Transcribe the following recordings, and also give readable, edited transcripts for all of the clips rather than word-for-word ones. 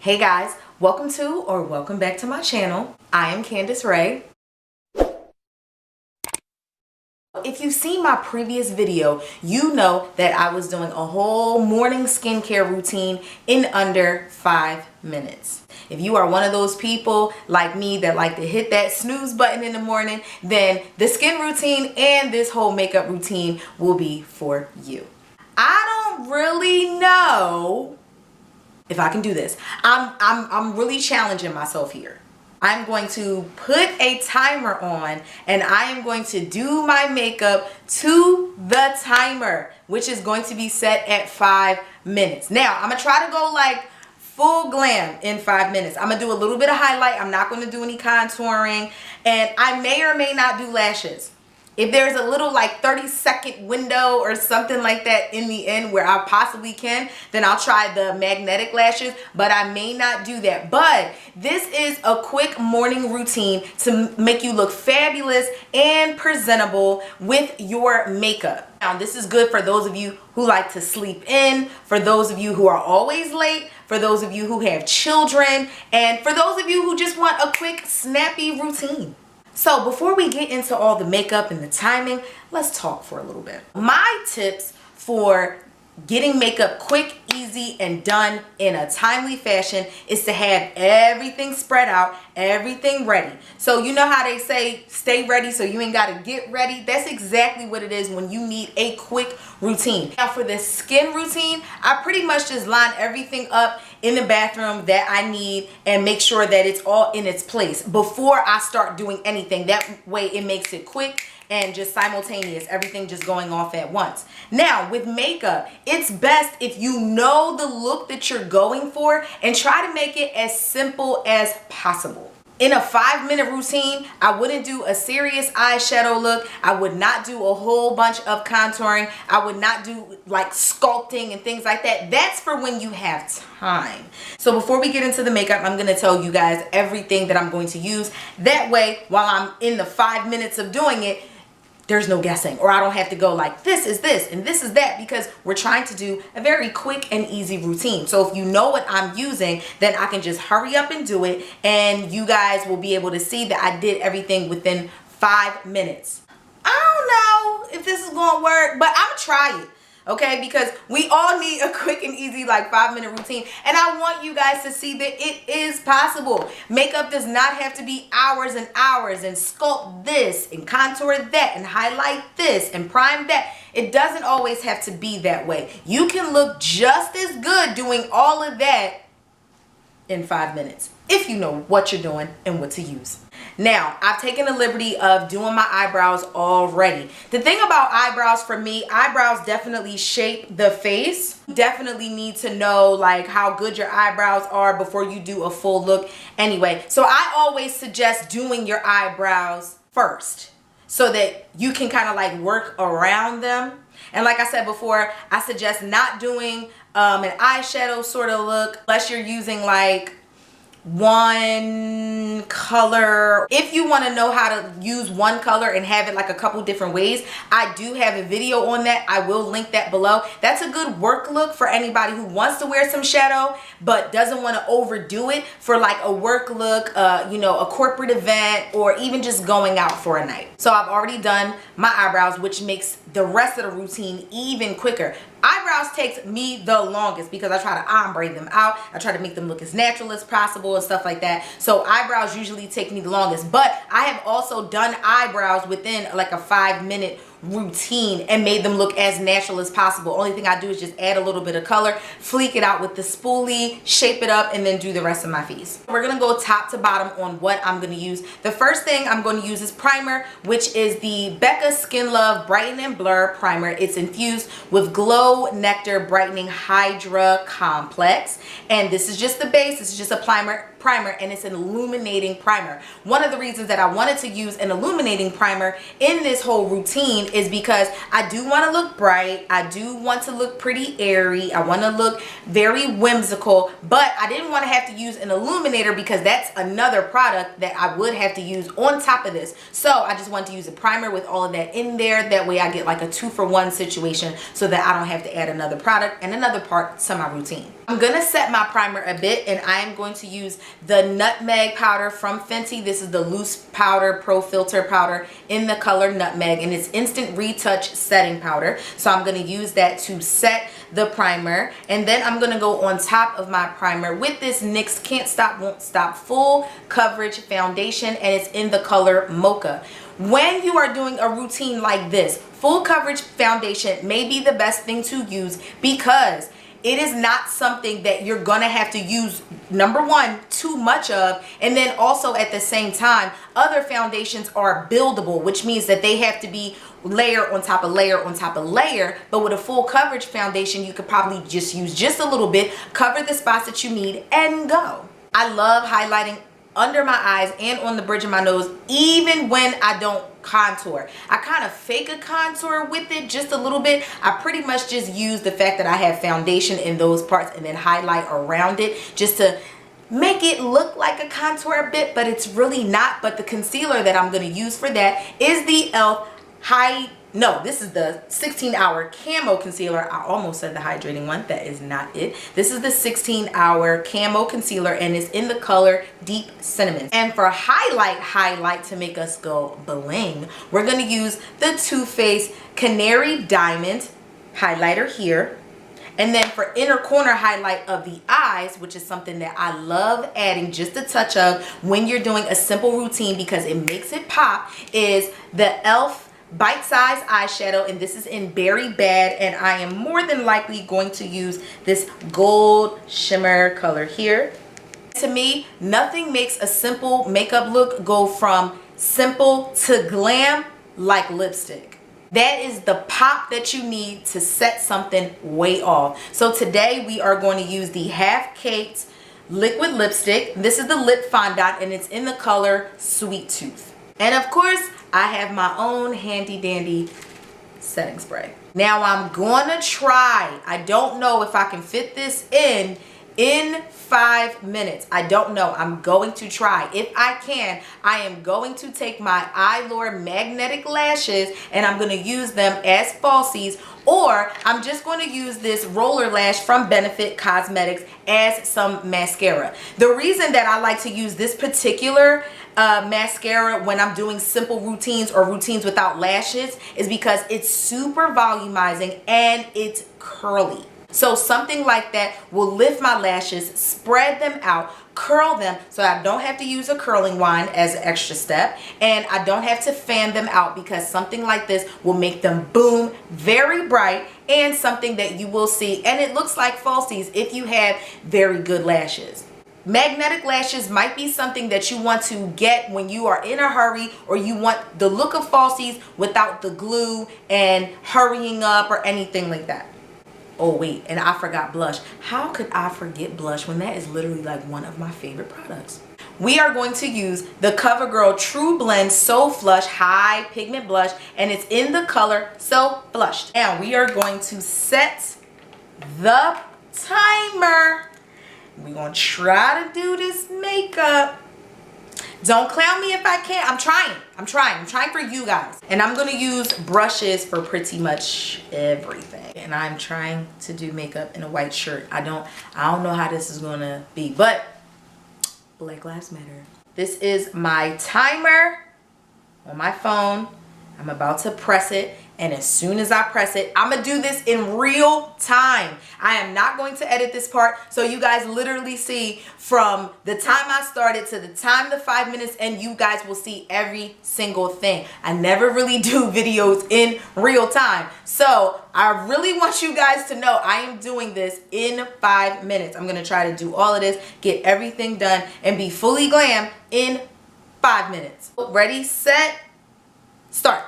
Hey guys, welcome to or welcome back to my channel. I am Candace Ray. If you've seen my previous video, you know that I was doing a whole morning skincare routine in under 5 minutes. If you are one of those people like me that like to hit that snooze button in the morning, then the skin routine and this whole makeup routine will be for you. I don't really know if I can do this. I'm really challenging myself here. I'm going to put a timer on and I am going to do my makeup to the timer, which is going to be set at 5 minutes. Now, I'm gonna try to go like full glam in 5 minutes. I'm gonna do a little bit of highlight. I'm not gonna do any contouring, and I may or may not do lashes. If there's a little like 30-second window or something like that in the end where I possibly can, then I'll try the magnetic lashes, but I may not do that. But this is a quick morning routine to make you look fabulous and presentable with your makeup. Now, this is good for those of you who like to sleep in, for those of you who are always late, for those of you who have children, and for those of you who just want a quick, snappy routine. So before we get into all the makeup and the timing, let's talk for a little bit. My tips for getting makeup quick, easy, and done in a timely fashion is to have everything spread out, everything ready. So you know how they say stay ready so you ain't got to get ready? That's exactly what it is when you need a quick routine. Now for the skin routine, I pretty much just line everything up in the bathroom that I need and make sure that it's all in its place before I start doing anything. That way it makes it quick and just simultaneous, everything just going off at once. Now with makeup, it's best if you know the look that you're going for and try to make it as simple as possible. In a 5-minute routine, I wouldn't do a serious eyeshadow look. I would not do a whole bunch of contouring. I would not do like sculpting and things like that. That's for when you have time. So before we get into the makeup, I'm gonna tell you guys everything that I'm going to use. That way, while I'm in the 5 minutes of doing it, there's no guessing, or I don't have to go like this is this and this is that, because we're trying to do a very quick and easy routine. So if you know what I'm using, then I can just hurry up and do it, and you guys will be able to see that I did everything within 5 minutes. I don't know if this is gonna work, but I'm gonna try it. Okay, because we all need a quick and easy like 5-minute routine, and I want you guys to see that it is possible. Makeup does not have to be hours and hours and sculpt this and contour that and highlight this and prime that. It doesn't always have to be that way. You can look just as good doing all of that in 5 minutes if you know what you're doing and what to use. Now, I've taken the liberty of doing my eyebrows already. The thing about eyebrows for me, eyebrows definitely shape the face. You definitely need to know like how good your eyebrows are before you do a full look anyway. So I always suggest doing your eyebrows first so that you can kind of like work around them. And like I said before, I suggest not doing an eyeshadow sort of look unless you're using like one color. If you want to know how to use one color and have it like a couple different ways, I do have a video on that. I will link that below. That's a good work look for anybody who wants to wear some shadow but doesn't want to overdo it for like a work look, you know, a corporate event, or even just going out for a night. So I've already done my eyebrows, which makes the rest of the routine even quicker. Eyebrows takes me the longest because I try to ombre them out. I try to make them look as natural as possible and stuff like that. So eyebrows usually take me the longest, but I have also done eyebrows within like a 5-minute routine and made them look as natural as possible. Only thing I do is just add a little bit of color, fleek it out with the spoolie, shape it up, and then do the rest of my face. We're gonna go top to bottom on what I'm gonna use. The first thing I'm going to use is primer, which is the Becca Skin Love Brighten and Blur Primer. It's infused with Glow Nectar Brightening Hydra Complex, and this is just the base. This is just a primer, and it's an illuminating primer. One of the reasons that I wanted to use an illuminating primer in this whole routine is because I do want to look bright. I do want to look pretty airy. I want to look very whimsical, but I didn't want to have to use an illuminator because that's another product that I would have to use on top of this. So I just wanted to use a primer with all of that in there. That way I get like a 2-for-1 situation so that I don't have to add another product and another part to my routine. I'm going to set my primer a bit, and I am going to use the Nutmeg powder from Fenty. This is the loose powder, pro filter powder in the color Nutmeg, and it's instant retouch setting powder. So I'm going to use that to set the primer, and then I'm going to go on top of my primer with this NYX Can't Stop Won't Stop full coverage foundation, and it's in the color Mocha. When you are doing a routine like this, full coverage foundation may be the best thing to use because it is not something that you're gonna have to use, number one, too much of, and then also at the same time, other foundations are buildable, which means that they have to be layer on top of layer on top of layer. But with a full coverage foundation, you could probably just use just a little bit, cover the spots that you need, and go. I love highlighting under my eyes and on the bridge of my nose, even when I don't contour. I kind of fake a contour with it just a little bit. I pretty much just use the fact that I have foundation in those parts and then highlight around it just to make it look like a contour a bit, but it's really not. But the concealer that I'm going to use for that is the this is the 16-hour camo concealer. I almost said the hydrating one. That is not it. This is the 16-hour camo concealer, and it's in the color Deep Cinnamon. And for highlight to make us go bling, we're going to use the Too Faced Canary Diamond highlighter here. And then for inner corner highlight of the eyes, which is something that I love adding just a touch of when you're doing a simple routine because it makes it pop, is the e.l.f. Bite Size eyeshadow, and this is in Berry Bad, and I am more than likely going to use this gold shimmer color here. To me, nothing makes a simple makeup look go from simple to glam like lipstick. That is the pop that you need to set something way off. So today we are going to use the Half Caked liquid lipstick. This is the lip fondant, and it's in the color Sweet Tooth. And of course, I have my own handy dandy setting spray. Now I'm gonna try. I don't know if I can fit this in 5 minutes. I don't know. I'm going to try. If I can, I am going to take my Eylure magnetic lashes and I'm going to use them as falsies, or I'm just going to use this roller lash from Benefit Cosmetics as some mascara. The reason that I like to use this particular mascara when I'm doing simple routines or routines without lashes is because it's super volumizing and it's curly. So something like that will lift my lashes, spread them out, curl them so I don't have to use a curling wand as an extra step, and I don't have to fan them out because something like this will make them boom, very bright, and something that you will see, and it looks like falsies if you have very good lashes. Magnetic lashes might be something that you want to get when you are in a hurry, or you want the look of falsies without the glue and hurrying up or anything like that. Oh wait, and I forgot blush. How could I forget blush when that is literally like one of my favorite products? We are going to use the CoverGirl True Blend So Flush High Pigment Blush, and it's in the color So Flushed. Now we are going to set the timer. We're going to try to do this makeup. Don't clown me if I can't. I'm trying for you guys. And I'm gonna use brushes for pretty much everything. And I'm trying to do makeup in a white shirt. I don't know how this is gonna be, but Black Lives Matter. This is my timer on my phone. I'm about to press it, and as soon as I press it, I'm gonna do this in real time. I am not going to edit this part, so you guys literally see from the time I started to the time the 5 minutes, and you guys will see every single thing. I never really do videos in real time, so I really want you guys to know I am doing this in 5 minutes. I'm gonna try to do all of this, get everything done, and be fully glam in 5 minutes. Ready, set, start.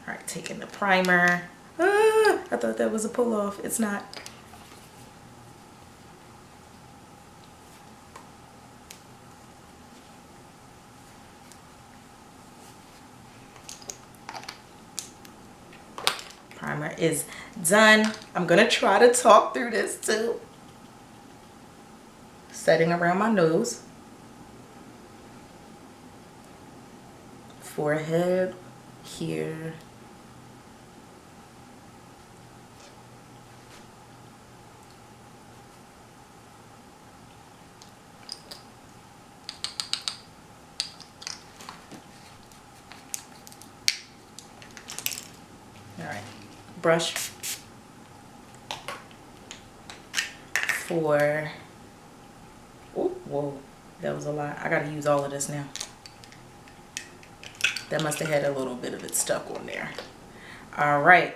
All right, taking the primer. I thought that was a pull off. It's not. primer is done. I'm gonna try to talk through this too. Setting around my nose, forehead here, all right, brush for, oh, whoa, that was a lot. I gotta use all of this now. That must have had a little bit of it stuck on there. All right,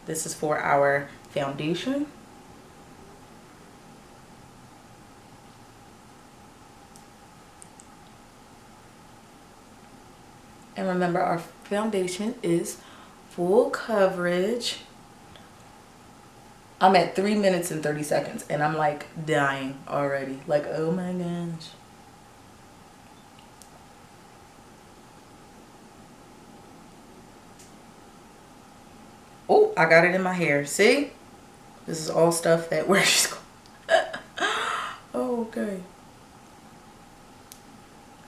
this is for our foundation. And remember, our foundation is full coverage. I'm at 3 minutes and 30 seconds and I'm like dying already. Like, oh my gosh. Oh, I got it in my hair. See? This is all stuff that we're just oh, okay.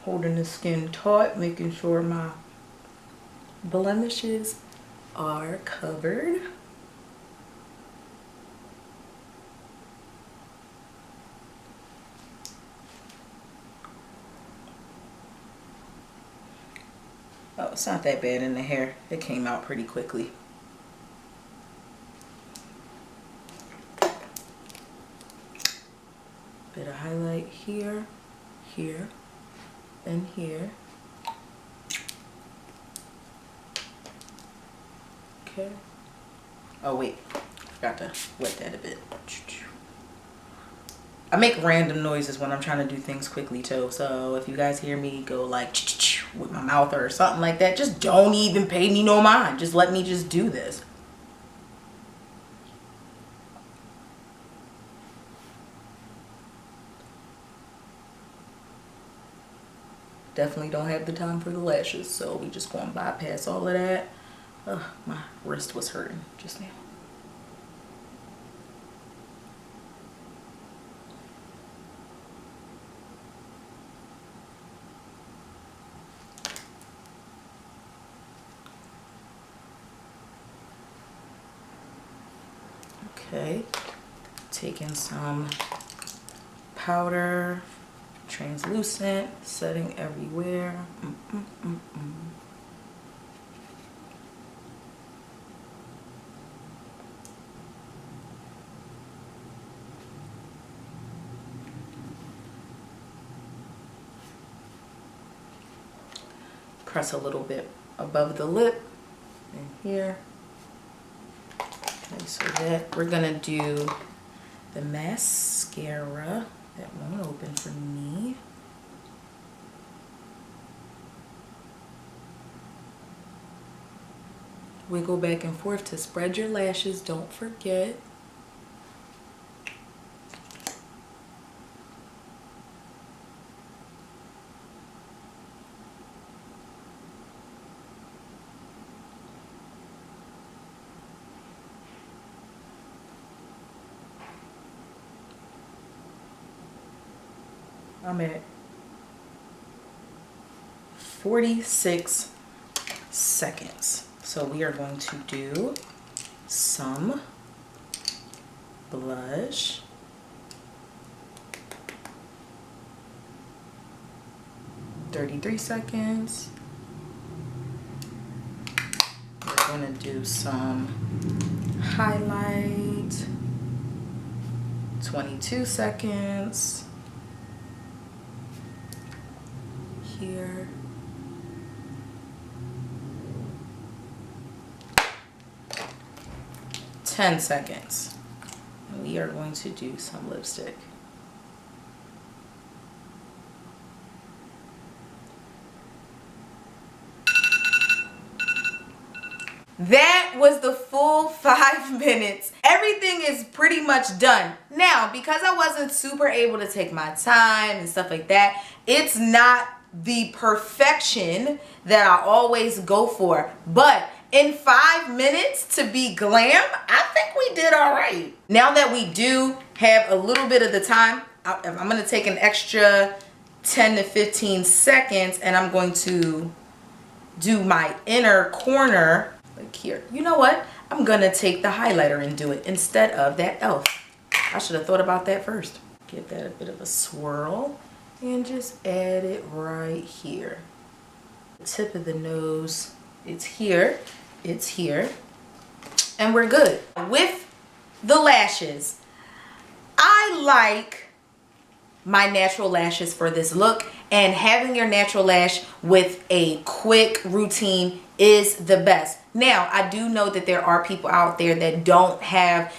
Holding the skin taut, making sure my blemishes are covered. Oh, it's not that bad in the hair. It came out pretty quickly. Bit of highlight here, here, and here. Okay. Oh wait, forgot to wet that a bit. I make random noises when I'm trying to do things quickly too. So if you guys hear me go like with my mouth or something like that, just don't even pay me no mind. Just let me just do this. Definitely don't have the time for the lashes, so we just gonna bypass all of that. Ugh, my wrist was hurting just now. Okay, taking some powder, translucent, setting everywhere. Press a little bit above the lip and here. Okay, so that we're gonna do the mascara. That won't open for me. Wiggle back and forth to spread your lashes, don't forget. I'm at 46 seconds. So we are going to do some blush. "33 seconds. We're gonna do some highlight. 22 seconds. Here. "10 seconds. And we are going to do some lipstick. That was the full 5 minutes. Everything is pretty much done. Now, because I wasn't super able to take my time and stuff like that, it's not the perfection that I always go for, but in 5 minutes to be glam, I think we did all right. Now that we do have a little bit of the time, I'm going to take an extra 10 to 15 seconds and I'm going to do my inner corner like here. You know what? I'm going to take the highlighter and do it instead of that elf. I should have thought about that first. Give that a bit of a swirl and just add it right here. The tip of the nose, it's here, it's here, and we're good. With the lashes, I like my natural lashes for this look, and having your natural lash with a quick routine is the best. Now, I do know that there are people out there that don't have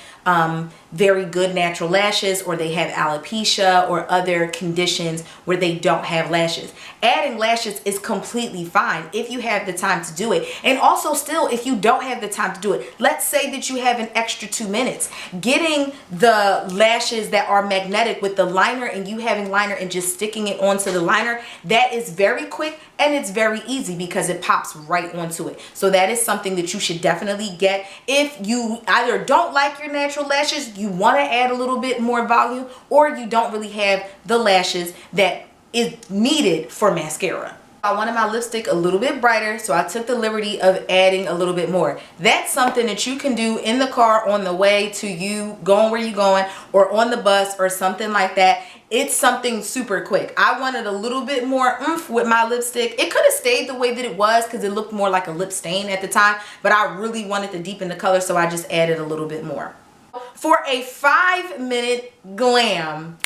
very good natural lashes, or they have alopecia or other conditions where they don't have lashes. Adding lashes is completely fine if you have the time to do it. And also still, if you don't have the time to do it, let's say that you have an extra 2 minutes. Getting the lashes that are magnetic with the liner and you having liner and just sticking it onto the liner, that is very quick and it's very easy because it pops right onto it. So that is something that you should definitely get. If you either don't like your natural lashes, you want to add a little bit more volume, or you don't really have the lashes that is needed for mascara. I wanted my lipstick a little bit brighter, so I took the liberty of adding a little bit more. That's something that you can do in the car on the way to you going where you're going, or on the bus or something like that. It's something super quick. I wanted a little bit more oomph with my lipstick. It could have stayed the way that it was because it looked more like a lip stain at the time, but I really wanted to deepen the color, so I just added a little bit more. For a 5-minute glam,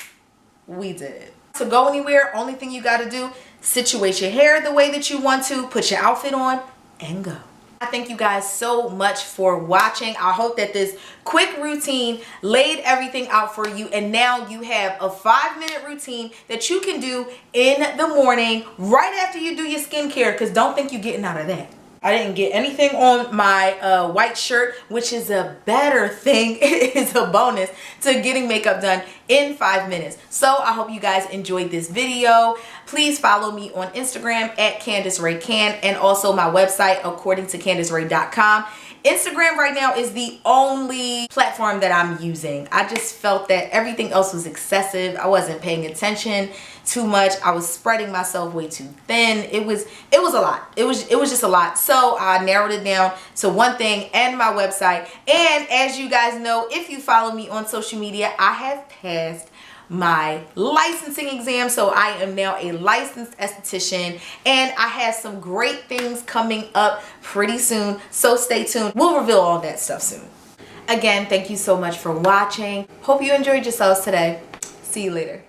we did it. To go anywhere, only thing you got to do, situate your hair the way that you want to, put your outfit on, and go. I thank you guys so much for watching. I hope that this quick routine laid everything out for you, and now you have a 5-minute routine that you can do in the morning right after you do your skincare, because don't think you're getting out of that. I didn't get anything on my white shirt, which is a better thing. It is a bonus to getting makeup done in 5 minutes. So I hope you guys enjoyed this video. Please follow me on Instagram at CandaceRayCan, and also my website accordingtocandaceray.com. Instagram right now is the only platform that I'm using. I just felt that everything else was excessive. I wasn't paying attention too much. I was spreading myself way too thin. It was a lot. It was just a lot. So I narrowed it down to one thing and my website. And as you guys know, if you follow me on social media, I have passed my licensing exam, so I am now a licensed esthetician, and I have some great things coming up pretty soon, so stay tuned. We'll reveal all that stuff soon. Again, thank you so much for watching. Hope you enjoyed yourselves today. See you later.